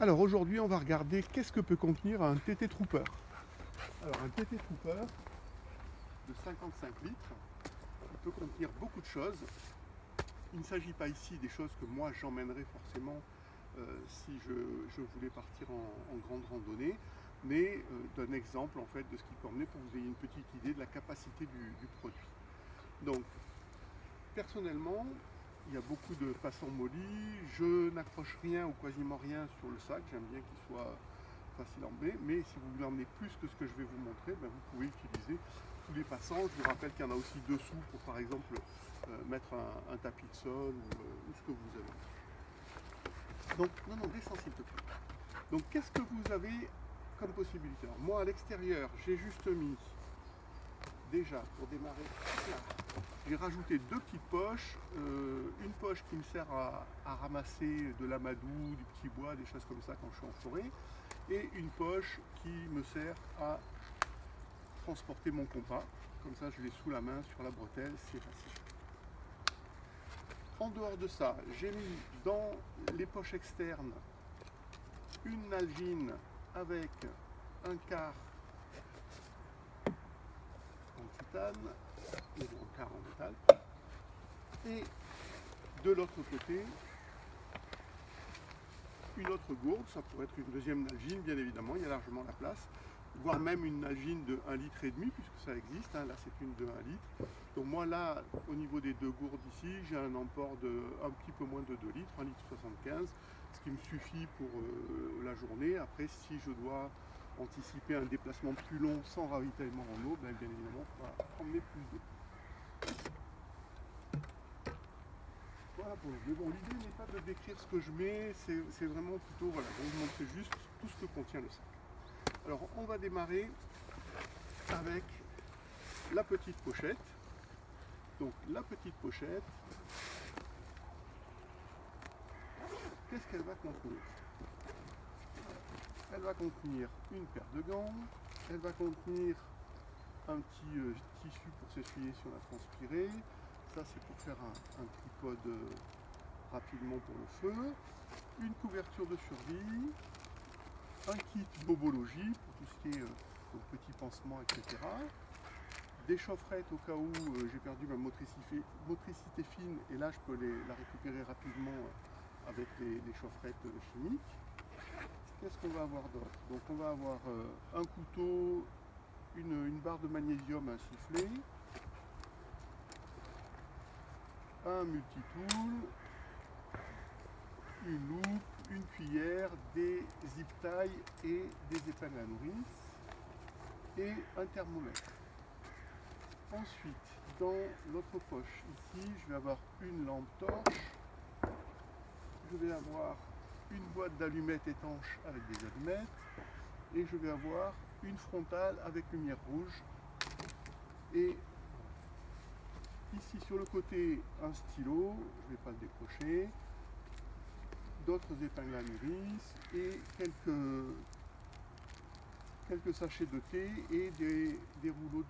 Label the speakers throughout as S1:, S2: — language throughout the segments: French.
S1: Alors aujourd'hui, on va regarder qu'est-ce que peut contenir un TT Trooper. Alors un TT Trooper de 55 litres, il peut contenir beaucoup de choses. Il ne s'agit pas ici des choses que moi j'emmènerais forcément si je voulais partir en grande randonnée, mais d'un exemple en fait de ce qu'il peut emmener pour que vous ayez une petite idée de la capacité du produit. Donc personnellement, il y a beaucoup de passants mollis, je n'accroche rien ou quasiment rien sur le sac, j'aime bien qu'il soit facile à emmener, mais si vous voulez emmener plus que ce que je vais vous montrer, ben vous pouvez utiliser tous les passants. Je vous rappelle qu'il y en a aussi dessous pour par exemple mettre un tapis de sol ou ce que vous avez. Donc, non, descends s'il te plaît. Donc qu'est-ce que vous avez comme possibilité? Alors, moi à l'extérieur, j'ai juste mis, déjà pour démarrer, j'ai rajouté deux petites poches, une poche qui me sert à ramasser de l'amadou, du petit bois, des choses comme ça quand je suis en forêt, et une poche qui me sert à transporter mon compas. Comme ça, je l'ai sous la main, sur la bretelle, c'est facile. En dehors de ça, j'ai mis dans les poches externes une nalgene avec un quart en titane, et un quart en métal. Et de l'autre côté, une autre gourde, ça pourrait être une deuxième nalgene, bien évidemment, il y a largement la place, voire même une nalgene de 1,5 litre, puisque ça existe, hein. Là c'est une de 1 litre. Donc moi là, au niveau des deux gourdes ici, j'ai un emport de un petit peu moins de 2 litres, 1,75 litre, ce qui me suffit pour la journée. Après, si je dois anticiper un déplacement plus long sans ravitaillement en eau, bien évidemment, on va emmener plus d'eau. Voilà pour le. Mais bon, l'idée n'est pas de décrire ce que je mets, c'est vraiment plutôt, voilà, de vous montrer juste tout ce que contient le sac. Alors, on va démarrer avec la petite pochette. Donc, la petite pochette, qu'est-ce qu'elle va contenir? Elle va contenir une paire de gants, elle va contenir un petit tissu pour s'essuyer si on a transpiré. Ça, c'est pour faire un tripode rapidement pour le feu, une couverture de survie, un kit bobologie pour tout ce qui est petits pansements, etc. Des chaufferettes au cas où j'ai perdu ma motricité fine, et là je peux la récupérer rapidement avec les chaufferettes chimiques. Qu'est-ce qu'on va avoir d'autre? Donc on va avoir un couteau, une barre de magnésium insufflée, un multitool, une loupe, une cuillère, des zip ties et des épingles à nourrice et un thermomètre. Ensuite, dans l'autre poche ici, je vais avoir une lampe torche, je vais avoir une boîte d'allumettes étanche avec des allumettes et je vais avoir une frontale avec lumière rouge. Et ici sur le côté, un stylo, je ne vais pas le décrocher, d'autres épingles à nourrice et quelques sachets de thé et des rouleaux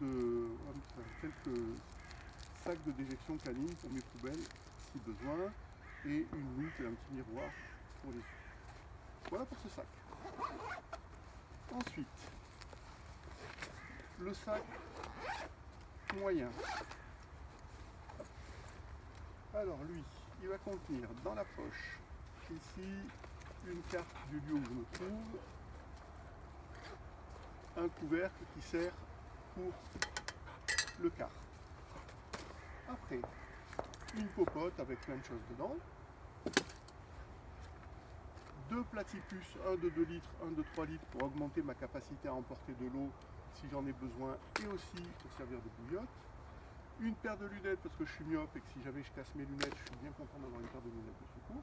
S1: quelques sacs de déjection canine pour mes poubelles si besoin, et une loupe et un petit miroir pour les yeux. Voilà pour ce sac. Ensuite, le sac moyen. Alors lui, il va contenir dans la poche ici une carte du lieu où je me trouve, un couvercle qui sert pour le quart. Après, une popote avec plein de choses dedans, deux platypus, un de 2 litres, un de 3 litres pour augmenter ma capacité à emporter de l'eau si j'en ai besoin, et aussi pour servir de bouillotte, une paire de lunettes parce que je suis myope et que si jamais je casse mes lunettes, je suis bien content d'avoir une paire de lunettes de secours,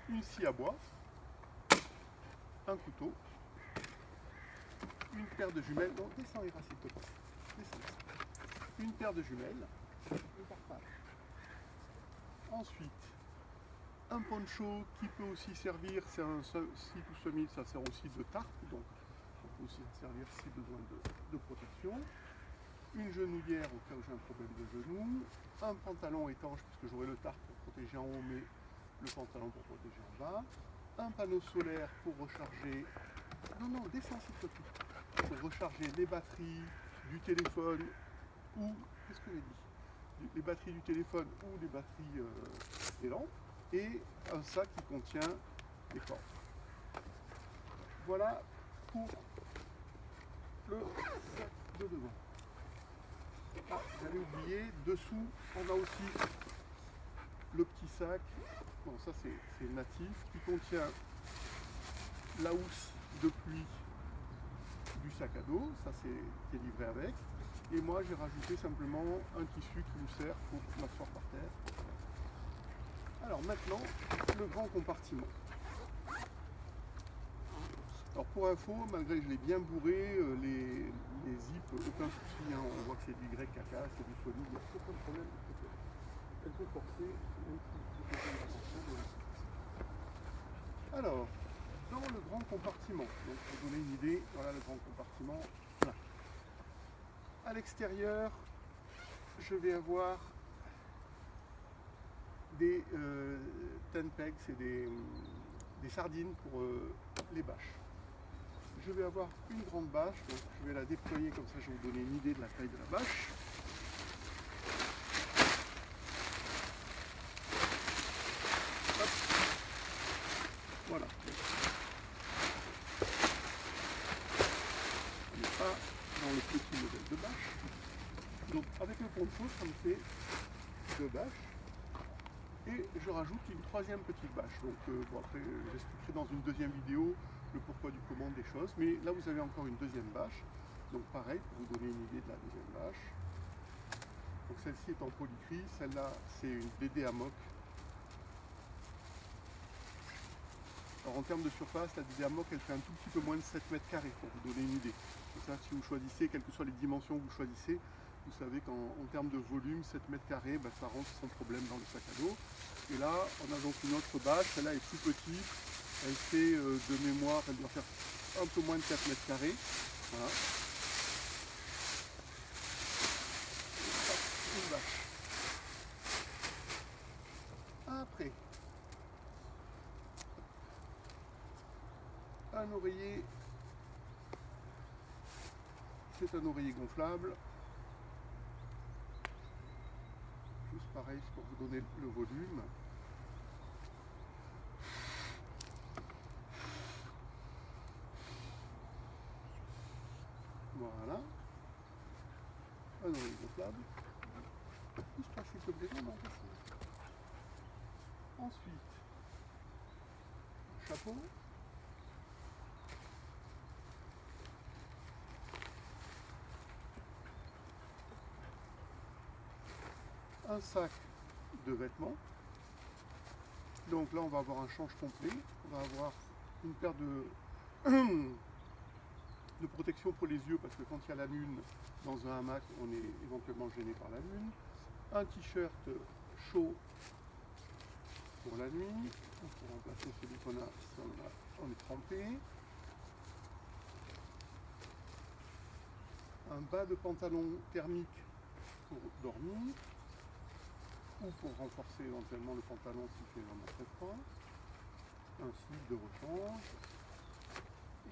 S1: une scie à bois, un couteau, une paire de jumelles, non, descends Ira s'il te plaît, descends. Une paire de jumelles, une parpaille. Ensuite, un poncho qui peut aussi servir, c'est un 6 ou semi, ça sert aussi de tarpe, donc on peut aussi servir si besoin de protection. Une genouillère au cas où j'ai un problème de genou, un pantalon étanche puisque j'aurai le tarpe pour protéger en haut mais le pantalon pour protéger en bas, un panneau solaire pour recharger, non, descends s'il te plaît, pour recharger les batteries du téléphone ou, qu'est-ce que j'ai dit, les batteries du téléphone ou les batteries des lampes, et un sac qui contient les cordes. Voilà pour le sac de devant. Ah, j'avais oublié, dessous on a aussi le petit sac, bon ça c'est natif, qui contient la housse de pluie du sac à dos, ça c'est livré avec, et moi j'ai rajouté simplement un tissu qui nous sert pour m'asseoir par terre. Alors maintenant, le grand compartiment. Alors pour info, malgré que je l'ai bien bourré, les zips, aucun souci, hein, on voit que c'est du YKK, c'est du solide, il n'y a aucun problème. Elle peut forcer, même si alors, dans le grand compartiment, donc pour donner une idée, voilà le grand compartiment. Voilà. À l'extérieur, je vais avoir des tenpegs, c'est des sardines pour les bâches. Je vais avoir une grande bâche, donc je vais la déployer comme ça, je vais vous donner une idée de la taille de la bâche. Hop. Voilà. On n'est pas dans le petit modèle de bâche. Donc avec le poncho, ça me fait 2 bâches. Et je rajoute une troisième petite bâche. Donc bon, après j'expliquerai dans une deuxième vidéo le pourquoi du comment des choses. Mais là vous avez encore une deuxième bâche. Donc pareil, pour vous donner une idée de la deuxième bâche. Donc celle-ci est en polycry, celle-là c'est une BD Amok. Alors en termes de surface, la BD Amok elle fait un tout petit peu moins de 7 mètres carrés pour vous donner une idée. Donc ça, si vous choisissez, quelles que soient les dimensions que vous choisissez, vous savez qu'en termes de volume, 7 mètres carrés, ben, ça rentre sans problème dans le sac à dos. Et là, on a donc une autre bâche, celle-là est plus petite, elle fait de mémoire, elle doit faire un peu moins de 4 mètres carrés. Voilà. Une bâche. Après, un oreiller, c'est un oreiller gonflable. Juste pareil, c'est pour vous donner le volume. Voilà. Un oreiller gonflable. Pousse-toi s'il te plaît, non, ensuite, chapeau. Un sac de vêtements. Donc là on va avoir un change complet. On va avoir une paire de protection pour les yeux parce que quand il y a la lune dans un hamac, on est éventuellement gêné par la lune. Un t-shirt chaud pour la nuit, pour remplacer celui qu'on a si on est trempé. Un bas de pantalon thermique pour dormir ou pour renforcer éventuellement le pantalon s'il fait vraiment très froid. Un slip de rechange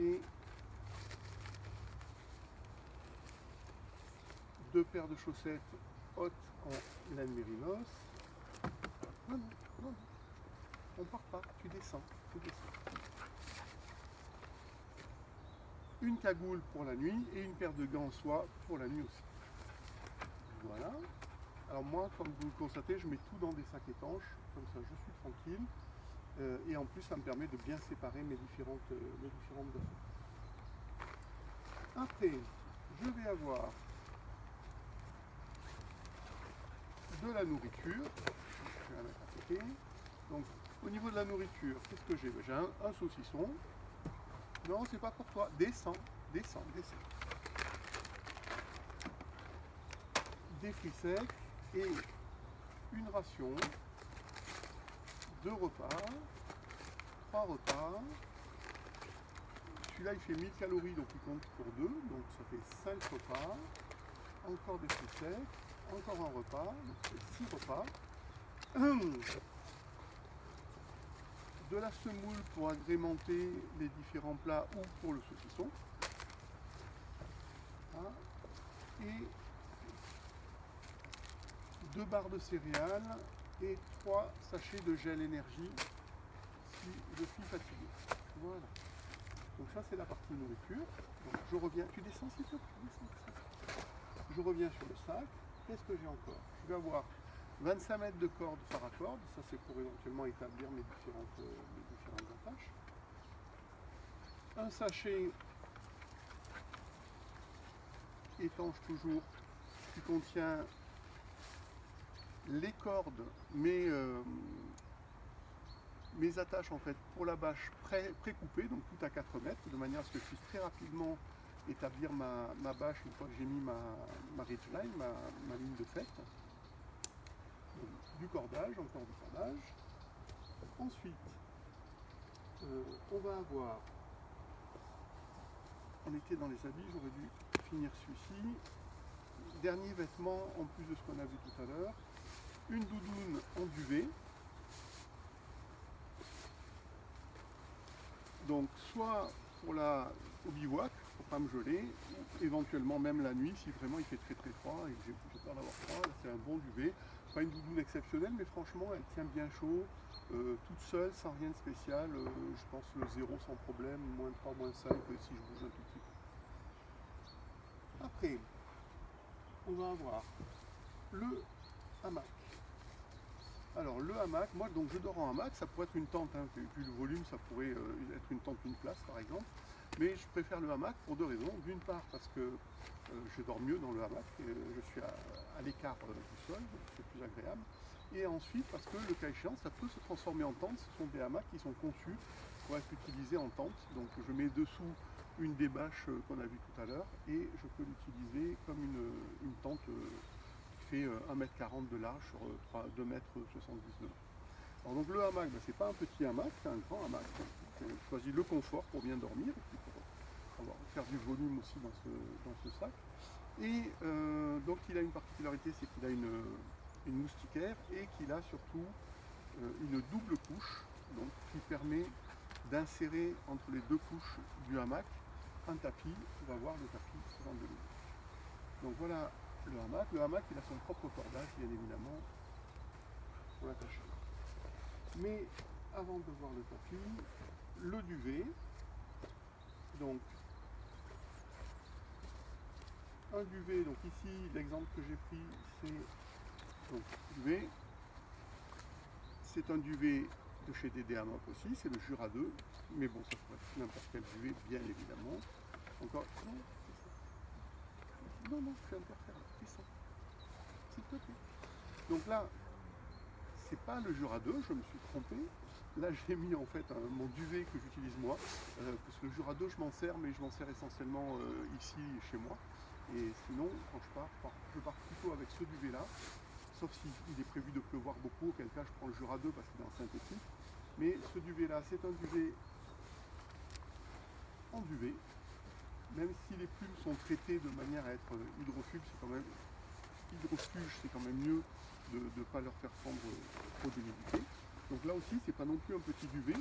S1: et 2 paires de chaussettes hautes en laine mérinos. Non, on part pas, tu descends. Une cagoule pour la nuit et une paire de gants en soie pour la nuit aussi. Voilà. Alors moi, comme vous le constatez, je mets tout dans des sacs étanches, comme ça je suis tranquille. Et en plus, ça me permet de bien séparer mes différentes affaires. Après, je vais avoir de la nourriture. Je vais la mettre à côté. Donc, au niveau de la nourriture, qu'est-ce que j'ai? J'ai un saucisson. Non, c'est pas pour toi. Descends. Des fruits secs et une ration, 2 repas, 3 repas. Celui-là il fait 1000 calories donc il compte pour 2, donc ça fait 5 repas. Encore des fruits secs, encore un repas, donc ça fait 6 repas. de la semoule pour agrémenter les différents plats ou pour le saucisson. Voilà. Et 2 barres de céréales et 3 sachets de gel énergie si je suis fatigué. Voilà. Donc ça c'est la partie nourriture. Donc je reviens, tu descends s'il te plaît, je reviens sur le sac. Qu'est-ce que j'ai encore? Je vais avoir 25 mètres de corde paracorde, ça c'est pour éventuellement établir mes différentes attaches. Un sachet étanche toujours qui contient les cordes, mes attaches en fait pour la bâche pré-coupées, donc tout à 4 mètres, de manière à ce que je puisse très rapidement établir ma bâche une fois que j'ai mis ma ridgeline, ma ligne de faite. Donc, du cordage, encore du cordage. Ensuite, on va avoir, on était dans les habits, j'aurais dû finir celui-ci. Dernier vêtement en plus de ce qu'on a vu tout à l'heure, une doudoune en duvet. Donc soit pour au bivouac, pour pas me geler, ou éventuellement même la nuit si vraiment il fait très très froid et que j'ai peur d'avoir froid. C'est un bon duvet, pas une doudoune exceptionnelle, mais franchement elle tient bien chaud, toute seule, sans rien de spécial. Je pense le 0 sans problème, moins 3, moins 5 si je bouge un tout petit peu. Après, on va avoir le hamac. Alors le hamac, moi donc je dors en hamac, ça pourrait être une tente, hein, vu le volume ça pourrait être une tente une place par exemple, mais je préfère le hamac pour 2 raisons. D'une part parce que je dors mieux dans le hamac, je suis à l'écart du sol, donc c'est plus agréable, et ensuite parce que le cas échéant ça peut se transformer en tente. Ce sont des hamacs qui sont conçus pour être utilisés en tente, donc je mets dessous une des bâches qu'on a vu tout à l'heure et je peux l'utiliser comme une tente fait 1,40 m de large sur 2,70 m de long. Alors donc le hamac, c'est pas un petit hamac, c'est un grand hamac. J'ai choisi le confort pour bien dormir et puis pour faire du volume aussi dans ce sac. Et donc il a une particularité, c'est qu'il a une moustiquaire et qu'il a surtout une double couche, donc qui permet d'insérer entre les 2 couches du hamac un tapis. On va voir le tapis avant de l'eau. Donc voilà le hamac. Le hamac il a son propre cordage bien évidemment pour l'attacher. Mais avant de voir le tapis, le duvet. Donc un duvet, donc ici l'exemple que j'ai pris c'est donc duvet. C'est un duvet de chez DD Hamac aussi, c'est le Jura 2, mais bon ça pourrait être n'importe quel duvet bien évidemment. Encore. Non, je suis interféré, descends. S'il te plaît. Donc là, c'est pas le Jura 2, je me suis trompé. Là j'ai mis en fait mon duvet que j'utilise moi, parce que le Jura 2 je m'en sers, mais je m'en sers essentiellement ici chez moi. Et sinon, quand je pars plutôt avec ce duvet là, sauf s'il est prévu de pleuvoir beaucoup, auquel cas je prends le Jura 2 parce qu'il est en synthétique. Mais ce duvet là, c'est un duvet en duvet. Même si les plumes sont traitées de manière à être hydrofuge, c'est quand même mieux de ne pas leur faire prendre trop d'humidité. Donc là aussi, c'est pas non plus un petit duvet.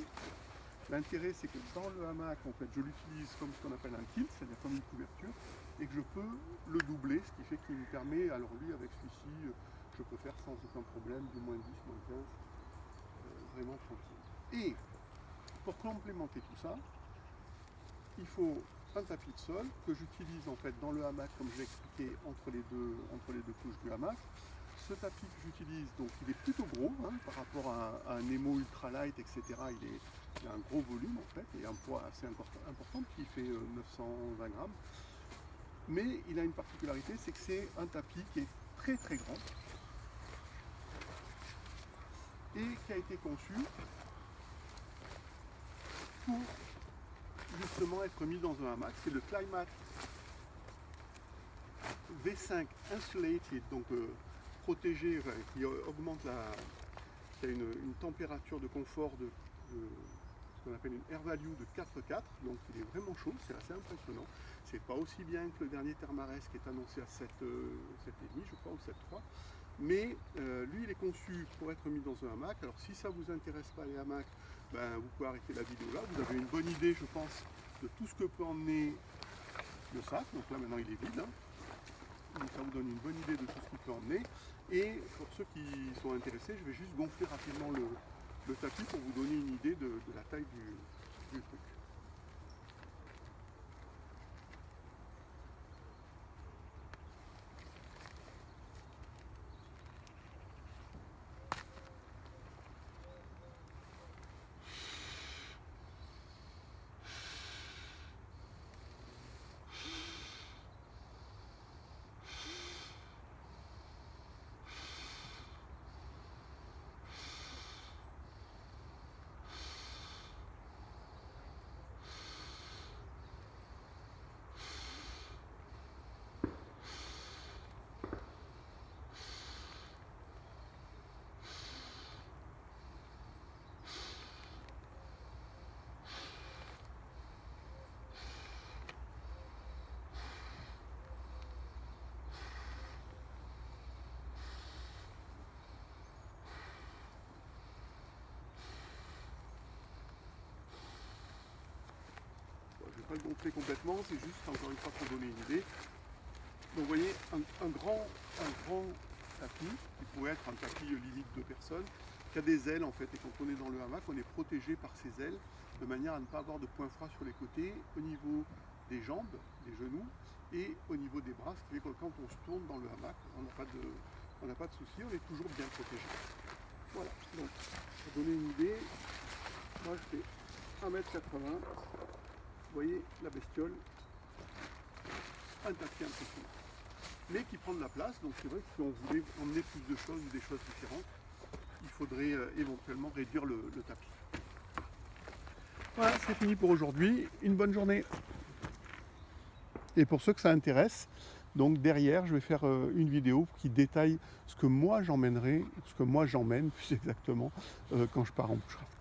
S1: L'intérêt, c'est que dans le hamac, en fait, je l'utilise comme ce qu'on appelle un kilt, c'est-à-dire comme une couverture, et que je peux le doubler, ce qui fait qu'il me permet, alors lui, avec celui-ci, je peux faire sans aucun problème, du moins 10, moins 15, vraiment tranquille. Et pour complémenter tout ça, il faut un tapis de sol que j'utilise en fait dans le hamac, comme je l'ai expliqué, entre les deux couches du hamac. Ce tapis que j'utilise, donc il est plutôt gros par rapport à un Nemo ultra light, etc. Il a un gros volume en fait et un poids assez important qui fait 920 grammes. Mais il a une particularité, c'est que c'est un tapis qui est très très grand et qui a été conçu pour justement être mis dans un hamac. C'est le Climax V5 Insulated, donc protégé, qui augmente qui a une température de confort de ce qu'on appelle une air value de 4,4, donc il est vraiment chaud, c'est assez impressionnant. C'est pas aussi bien que le dernier Thermarest qui est annoncé à 7,5 je crois, ou 7,3. Mais lui il est conçu pour être mis dans un hamac. Alors si ça vous intéresse pas les hamacs, vous pouvez arrêter la vidéo là. Vous avez une bonne idée, je pense, de tout ce que peut emmener le sac. Donc là maintenant il est vide. Donc ça vous donne une bonne idée de tout ce qu'il peut emmener. Et pour ceux qui sont intéressés, je vais juste gonfler rapidement le tapis pour vous donner une idée de la taille du truc. Je ne vais pas le gonfler complètement, c'est juste encore une fois pour donner une idée. Donc vous voyez un grand tapis, qui pourrait être un tapis limite 2 personnes, qui a des ailes en fait, et quand on est dans le hamac, on est protégé par ces ailes, de manière à ne pas avoir de points froids sur les côtés, au niveau des jambes, des genoux, et au niveau des bras, ce qui fait que quand on se tourne dans le hamac, on n'a pas de souci, on est toujours bien protégé. Voilà, donc pour donner une idée, moi je fais 1,80 m. Vous voyez la bestiole, un tapis un peu court, mais qui prend de la place. Donc c'est vrai que si on voulait emmener plus de choses ou des choses différentes, il faudrait éventuellement réduire le tapis. Voilà, c'est fini pour aujourd'hui. Une bonne journée. Et pour ceux que ça intéresse, donc derrière, je vais faire une vidéo qui détaille ce que moi j'emmènerai, ce que moi j'emmène plus exactement quand je pars en bushcraft.